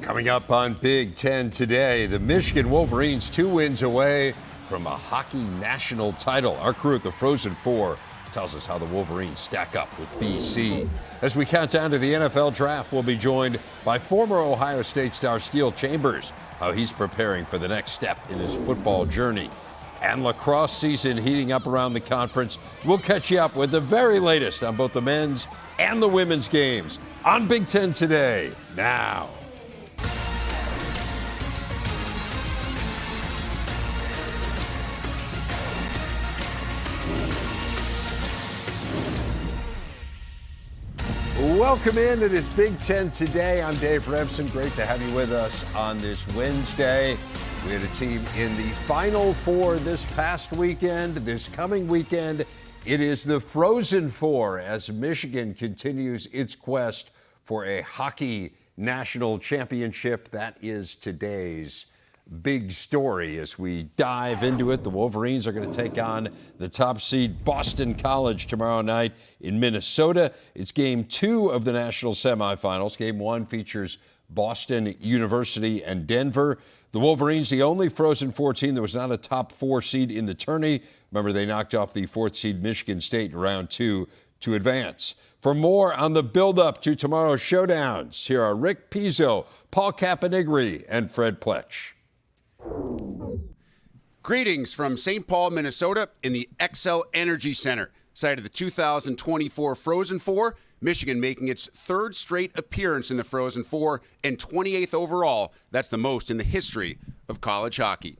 Coming up on Big Ten today, the Michigan Wolverines 2 wins away from a hockey national title. Our crew at the Frozen Four tells us how the Wolverines stack up with BC. As we count down to the NFL draft, we'll be joined by former Ohio State star Steel Chambers, how he's preparing for the next step in his football journey. And lacrosse season heating up around the conference. We'll catch you up with the very latest on both the men's and the women's games on Big Ten today. Now. Welcome in. It is Big Ten today. I'm Dave Revson. Great to have you with us on this Wednesday. We had a team in the Final Four this past weekend. This coming weekend, it is the Frozen Four as Michigan continues its quest for a hockey national championship. That is today's big story. As we dive into it, the Wolverines are going to take on the top seed Boston College tomorrow night in Minnesota. It's game 2 of the national semifinals. Game 1 features Boston University and Denver. The Wolverines, the only Frozen Four team that was not a top 4 seed in the tourney. Remember, they knocked off the 4th seed Michigan State in round 2 to advance. For more on the build-up to tomorrow's showdowns, here are Rick Pizzo, Paul Caponigri, and Fred Pletch. Greetings from St. Paul, Minnesota in the XL Energy Center, site of the 2024 Frozen Four, Michigan making its 3rd straight appearance in the Frozen Four and 28th overall. That's the most in the history of college hockey.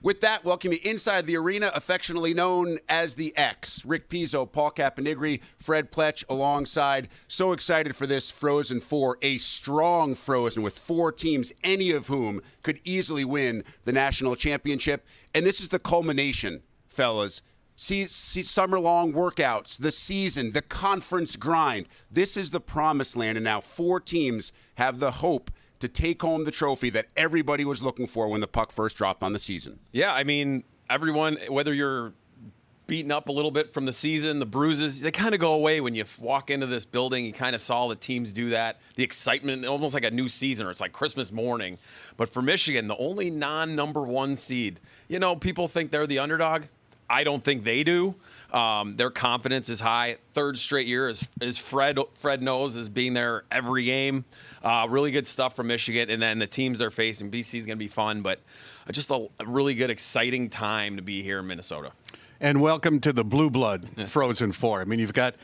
With that, welcome you inside the arena, affectionately known as the X. Rick Pizzo, Paul Caponigri, Fred Pletch alongside. So excited for this Frozen Four, a strong Frozen with 4 teams, any of whom could easily win the national championship. And this is the culmination, fellas. See summer-long workouts, the season, the conference grind. This is the promised land, and now 4 teams have the hope to take home the trophy that everybody was looking for when the puck first dropped on the season. Yeah, I mean, everyone, whether you're beaten up a little bit from the season, the bruises, they kind of go away when you walk into this building. You kind of saw the teams do that. The excitement, almost like a new season, or it's like Christmas morning. But for Michigan, the only non-number 1 seed, you know, people think they're the underdog. I don't think they do. Their confidence is high. 3rd straight year, as Fred knows, is being there every game. Really good stuff from Michigan. And then the teams they're facing, BC is going to be fun, but just a really good, exciting time to be here in Minnesota. And welcome to the Blue Blood Frozen Four. I mean, you've got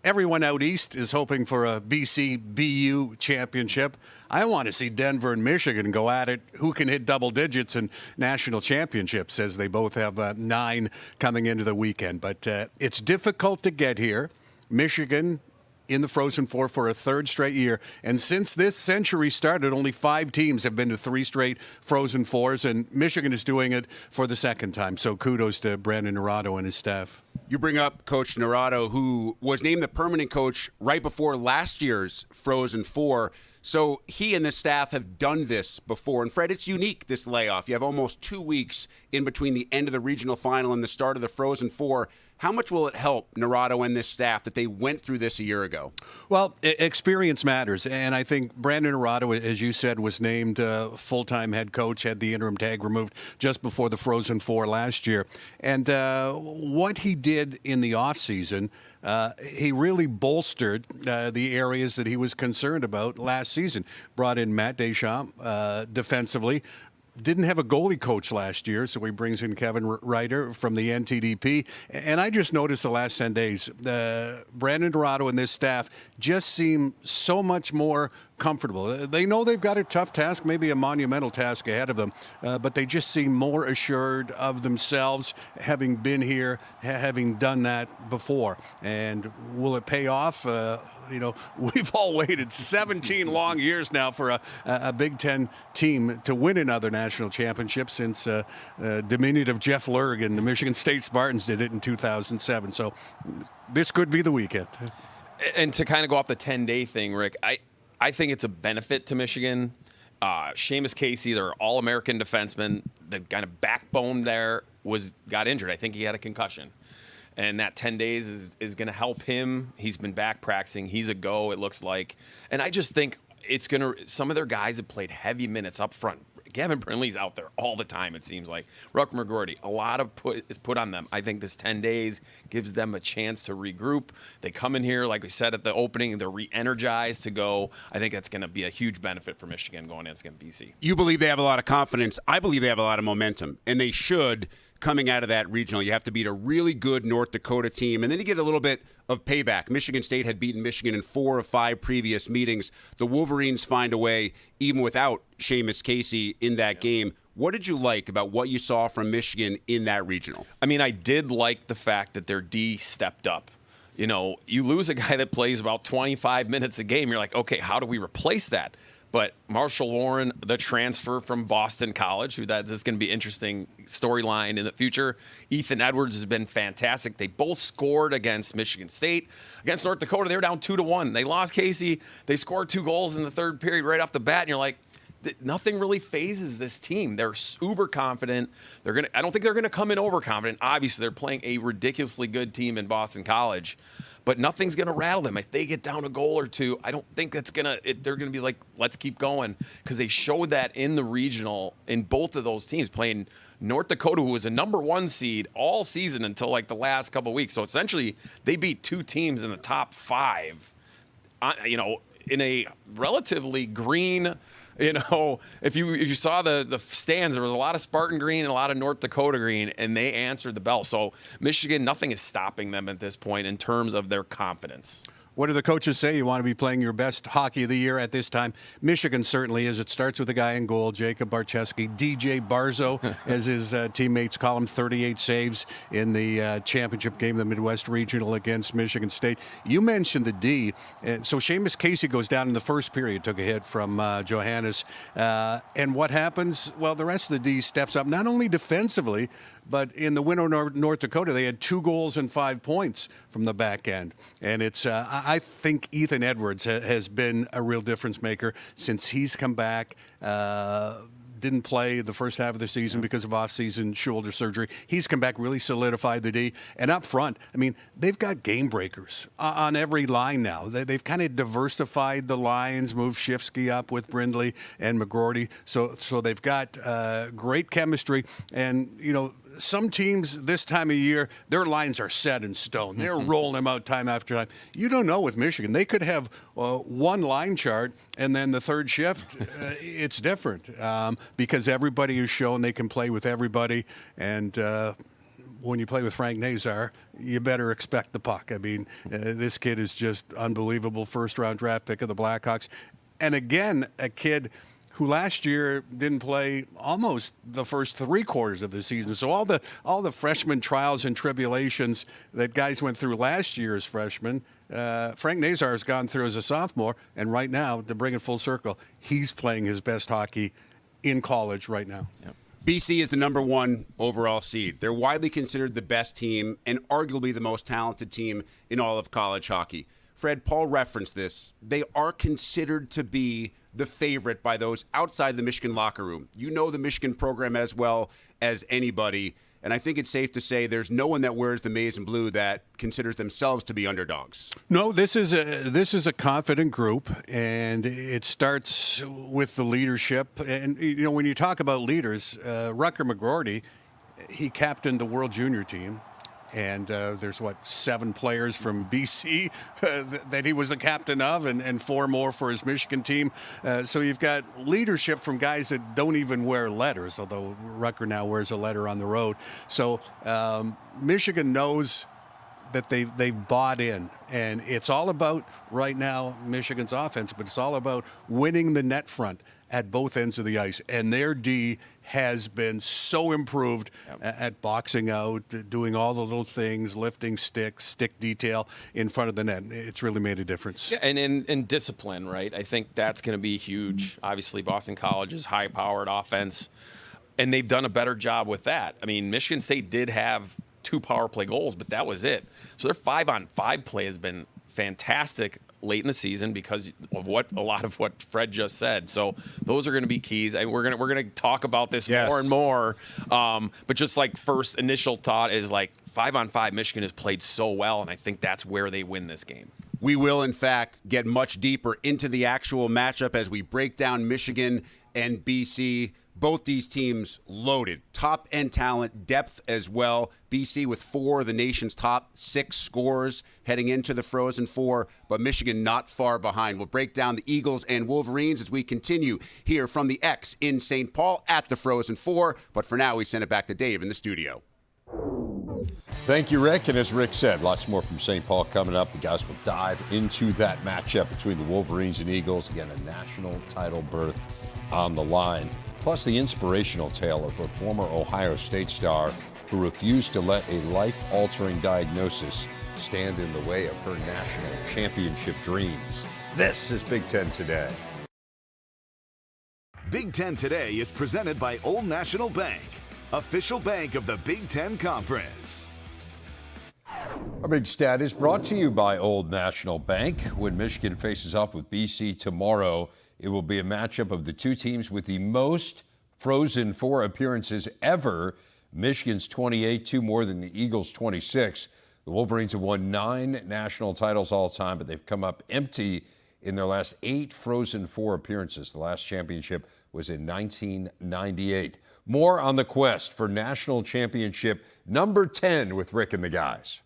everyone out east is hoping for a BC BU championship. I want to see Denver and Michigan go at it. Who can hit double digits in national championships, as they both have 9 coming into the weekend. But it's difficult to get here. Michigan in the Frozen Four for a 3rd straight year. And since this century started, only 5 teams have been to 3 straight Frozen Fours, and Michigan is doing it for the 2nd time. So kudos to Brandon Naurato and his staff. You bring up Coach Naurato, who was named the permanent coach right before last year's Frozen Four. So he and the staff have done this before. And Fred, it's unique, this layoff. You have almost 2 weeks in between the end of the regional final and the start of the Frozen Four. How much will it help Naurato and this staff that they went through this a year ago? Well, experience matters. And I think Brandon Naurato, as you said, was named full-time head coach, had the interim tag removed just before the Frozen Four last year. And what he did in the offseason, he really bolstered the areas that he was concerned about last season. Brought in Matt Deschamps defensively. Didn't have a goalie coach last year, so he brings in Kevin Reiter from the NTDP. And I just noticed the last 10 days, Brandon Naurato and this staff just seem so much more comfortable. They know they've got a tough task, maybe a monumental task ahead of them, but they just seem more assured of themselves, having been here, having done that before. And will it pay off? You know, we've all waited 17 long years now for a Big Ten team to win another national championship since diminutive Jeff Lurg and the Michigan State Spartans did it in 2007. So this could be the weekend. And to kind of go off the 10-day thing, Rick, I think it's a benefit to Michigan. Seamus Casey, their All-American defenseman, the kind of backbone there, got injured. I think he had a concussion. And that 10 days is going to help him. He's been back practicing. He's a go, it looks like. And I just think some of their guys have played heavy minutes up front. Gavin Brindley's out there all the time, it seems like. Rucker McGroarty, a lot of is put on them. I think this 10 days gives them a chance to regroup. They come in here, like we said at the opening, they're re-energized to go. I think that's going to be a huge benefit for Michigan going against BC. You believe they have a lot of confidence. I believe they have a lot of momentum, and they should coming out of that regional. You have to beat a really good North Dakota team, and then you get a little bit of payback. Michigan State had beaten Michigan in 4 of 5 previous meetings. The Wolverines find a way, even without Seamus Casey in that game. What did you like about what you saw from Michigan in that regional? I mean, I did like the fact that their D stepped up. You know, you lose a guy that plays about 25 minutes a game. You're like, okay, how do we replace that? But Marshall Warren, the transfer from Boston College, this is going to be an interesting storyline in the future. Ethan Edwards has been fantastic. They both scored against Michigan State. Against North Dakota, they were down 2-1. They lost Casey. They scored 2 goals in the third period right off the bat, and you're like, nothing really phases this team. They're uber confident. I don't think they're gonna come in overconfident. Obviously, they're playing a ridiculously good team in Boston College, but nothing's gonna rattle them. If they get down a goal or two, I don't think they're gonna be like, let's keep going, because they showed that in the regional in both of those teams, playing North Dakota, who was a #1 seed all season until like the last couple of weeks. So essentially, they beat 2 teams in the top 5. In a relatively green. If you saw the stands, there was a lot of Spartan green and a lot of North Dakota green, and they answered the bell. So Michigan, nothing is stopping them at this point in terms of their confidence. What do the coaches say? You want to be playing your best hockey of the year at this time. Michigan certainly is. It starts with a guy in goal, Jacob Barcheski. DJ Barzo, as his teammates call him, 38 saves in the championship game, the Midwest Regional against Michigan State. You mentioned the D. So Seamus Casey goes down in the first period, took a hit from Johannes. And what happens? Well, the rest of the D steps up, not only defensively, but in the win over North Dakota, they had 2 goals and 5 points from the back end. And it's I think Ethan Edwards has been a real difference maker since he's come back. Didn't play the first half of the season because of off-season shoulder surgery. He's come back, really solidified the D. And up front, I mean, they've got game breakers on every line now. They've kind of diversified the lines, moved Shifsky up with Brindley and McGroarty. So they've got great chemistry. And, some teams this time of year, their lines are set in stone. They're rolling them out time after time. You don't know with Michigan. They could have one line chart, and then the third shift, it's different because everybody has shown they can play with everybody. And when you play with Frank Nazar, you better expect the puck. I mean, this kid is just unbelievable. First-round draft pick of the Blackhawks. And again, a kid who last year didn't play almost the first 3 quarters of the season. So all the freshman trials and tribulations that guys went through last year as freshmen, Frank Nazar has gone through as a sophomore, and right now, to bring it full circle, he's playing his best hockey in college right now. Yep. BC is the #1 overall seed. They're widely considered the best team and arguably the most talented team in all of college hockey. Fred, Paul referenced this. They are considered to be the favorite by those outside the Michigan locker room. You know the Michigan program as well as anybody, and I think it's safe to say there's no one that wears the maize and blue that considers themselves to be underdogs. No, this is a confident group, and it starts with the leadership. And when you talk about leaders, Rucker McGroarty, he captained the World Junior team. And there's, 7 players from BC that he was the captain of, and 4 more for his Michigan team. So you've got leadership from guys that don't even wear letters, although Rucker now wears a letter on the road. So Michigan knows that they've bought in. And it's all about, right now, Michigan's offense, but it's all about winning the net front at both ends of the ice. And their D has been so improved at boxing out, doing all the little things, lifting sticks, stick detail in front of the net. It's really made a difference. Yeah, and in discipline, right? I think that's going to be huge. Obviously, Boston College's high-powered offense, and they've done a better job with that. I mean, Michigan State did have 2 power play goals, but that was it. So their 5-on-5 play has been fantastic late in the season because of a lot of what Fred just said. So those are going to be keys. And we're going to talk about this more and more. But just like first initial thought is like 5-on-5, Michigan has played so well, and I think that's where they win this game. We will, in fact, get much deeper into the actual matchup as we break down Michigan and BC. Both these teams loaded. Top-end talent, depth as well. BC with 4 of the nation's top 6 scorers heading into the Frozen Four, but Michigan not far behind. We'll break down the Eagles and Wolverines as we continue here from the X in St. Paul at the Frozen Four. But for now, we send it back to Dave in the studio. Thank you, Rick. And as Rick said, lots more from St. Paul coming up. The guys will dive into that matchup between the Wolverines and Eagles. Again, a national title berth on the line. Plus the inspirational tale of a former Ohio State star who refused to let a life-altering diagnosis stand in the way of her national championship dreams. This is Big Ten Today. Big Ten Today is presented by Old National Bank, official bank of the Big Ten Conference. Our big stat is brought to you by Old National Bank. When Michigan faces off with BC tomorrow, it will be a matchup of the two teams with the most Frozen Four appearances ever. Michigan's 28, 2 more than the Eagles' 26. The Wolverines have won 9 national titles all time, but they've come up empty in their last 8 Frozen Four appearances. The last championship was in 1998. More on the quest for national championship number 10 with Rick and the guys.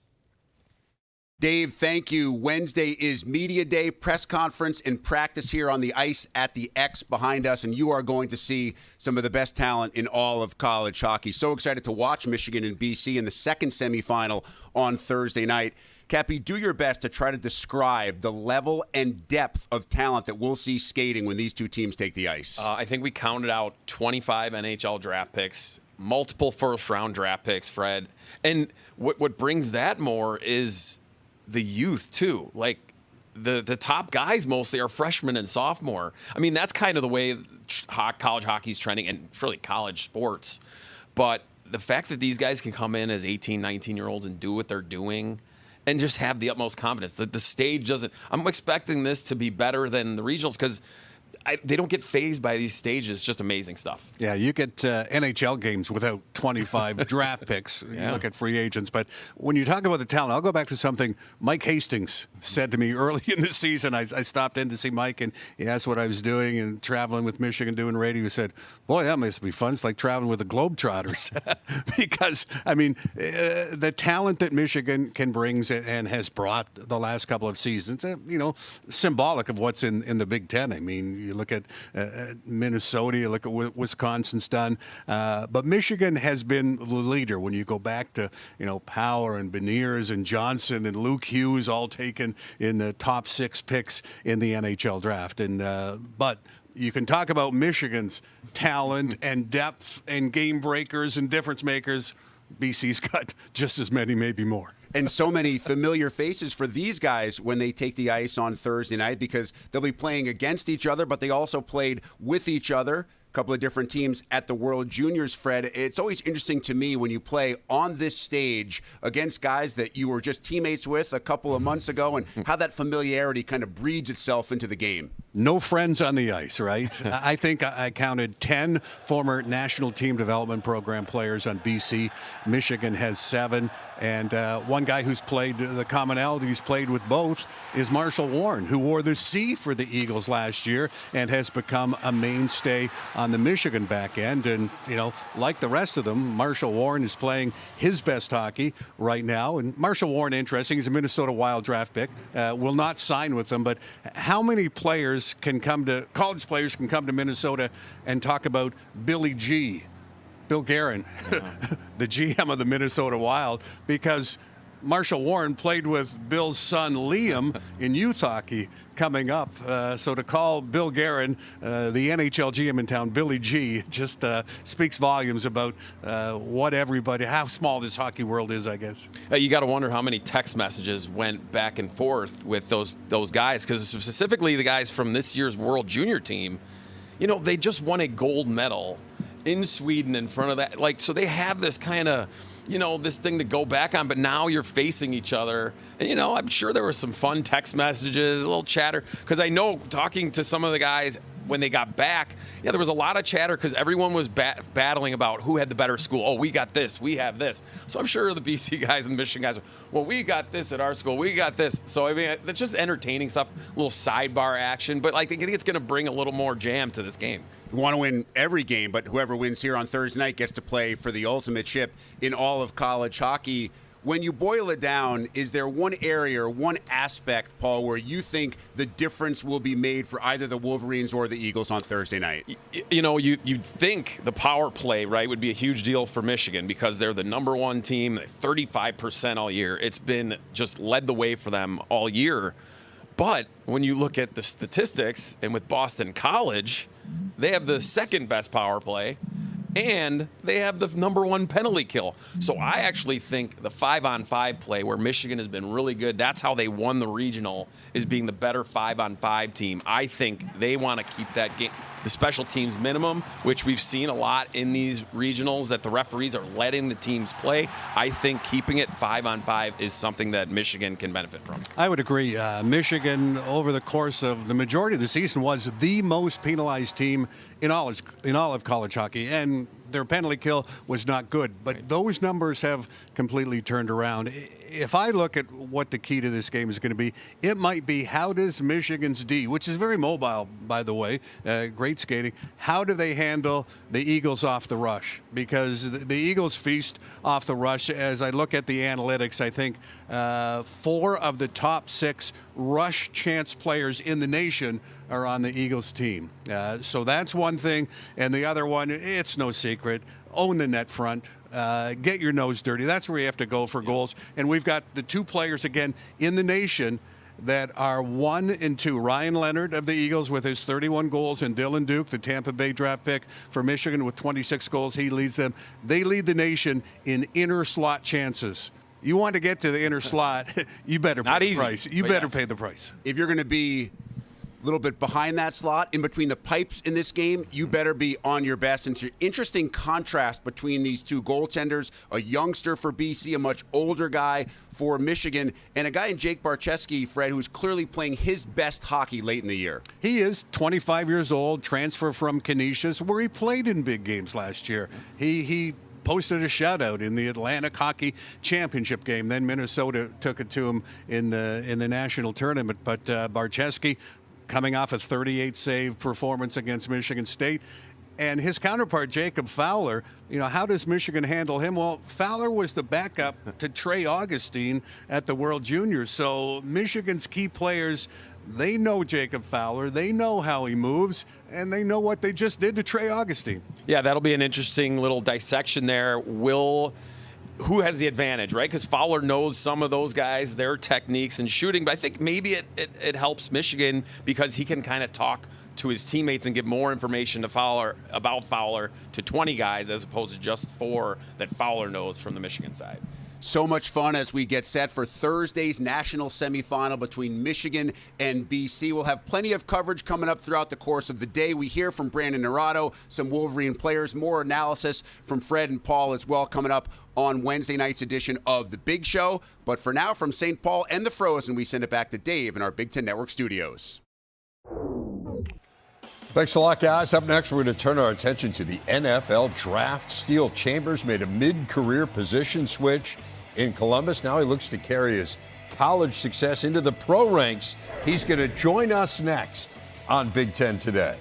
Dave, thank you. Wednesday is Media Day, press conference and practice here on the ice at the X behind us, and you are going to see some of the best talent in all of college hockey. So excited to watch Michigan and BC in the second semifinal on Thursday night. Cappy, do your best to try to describe the level and depth of talent that we'll see skating when these two teams take the ice. I think we counted out 25 NHL draft picks, multiple first-round draft picks, Fred. And what brings that more is the youth, too. Like, the top guys mostly are freshmen and sophomore. I mean, that's kind of the way college hockey's trending, and really college sports. But the fact that these guys can come in as 18, 19-year-olds and do what they're doing and just have the utmost confidence. The stage doesn't – I'm expecting this to be better than the regionals because they don't get phased by these stages. Just amazing stuff. Yeah, you get NHL games without 25 draft picks. You look at free agents. But when you talk about the talent, I'll go back to something Mike Hastings said to me early in the season. I stopped in to see Mike, and he asked what I was doing and traveling with Michigan, doing radio. He said, boy, that must be fun. It's like traveling with the Globetrotters. Because, I mean, the talent that Michigan can bring and has brought the last couple of seasons, symbolic of what's in the Big Ten. I mean, you look at Minnesota, you look at what Wisconsin's done. But Michigan has been the leader when you go back to, Power and Beniers and Johnson and Luke Hughes all taken in the top 6 picks in the NHL draft. And but you can talk about Michigan's talent and depth and game breakers and difference makers. BC's got just as many, maybe more. And so many familiar faces for these guys when they take the ice on Thursday night because they'll be playing against each other, but they also played with each other. Couple of different teams at the World Juniors, Fred. It's always interesting to me when you play on this stage against guys that you were just teammates with a couple of months ago and how that familiarity kind of breeds itself into the game. No friends on the ice, right? I think I counted 10 former National Team Development Program players on BC. Michigan has 7. And one guy who's played the commonality, who's played with both, is Marshall Warren, who wore the C for the Eagles last year and has become a mainstay on the Michigan back end. And, like the rest of them, Marshall Warren is playing his best hockey right now. And Marshall Warren, interesting, he's a Minnesota Wild draft pick, will not sign with them. But how many college players can come to Minnesota and talk about Billy G., Bill Guerin, the GM of the Minnesota Wild, because Marshall Warren played with Bill's son Liam in youth hockey coming up. So to call Bill Guerin, the NHL GM in town, Billy G, just speaks volumes about how small this hockey world is, I guess. You got to wonder how many text messages went back and forth with those guys, because specifically the guys from this year's World Junior team, they just won a gold medal in Sweden in front of that. So they have this kind of, this thing to go back on, but now you're facing each other. And, I'm sure there were some fun text messages, a little chatter, because I know talking to some of the guys when they got back, yeah, there was a lot of chatter because everyone was battling about who had the better school. Oh, we got this, we have this. So I'm sure the BC guys and the Michigan guys, well, we got this at our school, we got this. So I mean, it's just entertaining stuff, a little sidebar action. But I think it's going to bring a little more jam to this game. We want to win every game, but whoever wins here on Thursday night gets to play for the ultimate chip in all of college hockey. When you boil it down, is there one area or one aspect, Paul, where you think the difference will be made for either the Wolverines or the Eagles on Thursday night? You know, you'd think the power play, right, would be a huge deal for Michigan because they're the number one team, 35% all year. It's been just led the way for them all year. But when you look at the statistics, and with Boston College, they have the second best power play, and they have the number one penalty kill. So I actually think the 5-on-5 play, where Michigan has been really good, that's how they won the regional, is being the better 5-on-5 team. I think they want to keep that game, the special teams minimum, which we've seen a lot in these regionals, that the referees are letting the teams play. I think keeping it 5-on-5 is something that Michigan can benefit from. I would agree. Michigan, over the course of the majority of the season, was the most penalized team in all of college hockey, and their penalty kill was not good. But those numbers have completely turned around. If I look at what the key to this game is going to be, it might be how does Michigan's D, which is very mobile, by the way, great skating, how do they handle the Eagles off the rush? Because the Eagles feast off the rush. As I look at the analytics, I think 4 of the top 6 rush chance players in the nation are on the Eagles team. So that's one thing. And the other one, it's no secret, own the net front. Get your nose dirty. That's where you have to go for goals. And we've got the 2 players, again, in the nation that are 1 and 2. Ryan Leonard of the Eagles with his 31 goals, and Dylan Duke, the Tampa Bay draft pick for Michigan, with 26 goals. He leads them. They lead the nation in inner slot chances. You want to get to the inner slot, you better pay the price. You better pay the price. If you're going to be a little bit behind that slot, in between the pipes in this game, you better be on your best. And interesting contrast between these 2 goaltenders, a youngster for BC, a much older guy for Michigan, and a guy in Jake Barczewski, Fred, who's clearly playing his best hockey late in the year. He is 25 years old, transfer from Canisius, where he played in big games last year. He posted a shutout in the Atlantic Hockey Championship game. Then Minnesota took it to him in the national tournament. But Barczewski, coming off a 38-save performance against Michigan State. And his counterpart, Jacob Fowler, how does Michigan handle him? Well, Fowler was the backup to Trey Augustine at the World Juniors. So Michigan's key players, they know Jacob Fowler, they know how he moves, and they know what they just did to Trey Augustine. Yeah, that'll be an interesting little dissection there. Who has the advantage, right? Because Fowler knows some of those guys, their techniques and shooting, but I think maybe it helps Michigan because he can kind of talk to his teammates and give more information to Fowler about Fowler to 20 guys as opposed to just 4 that Fowler knows from the Michigan side. So much fun as we get set for Thursday's national semifinal between Michigan and BC. We'll have plenty of coverage coming up throughout the course of the day. We hear from Brandon Naurato, some Wolverine players, more analysis from Fred and Paul as well coming up on Wednesday night's edition of The Big Show. But for now, from St. Paul and the Frozen, we send it back to Dave in our Big Ten Network studios. Thanks a lot, guys. Up next, we're going to turn our attention to the NFL draft. Steel Chambers made a mid-career position switch in Columbus. Now he looks to carry his college success into the pro ranks. He's going to join us next on Big Ten Today.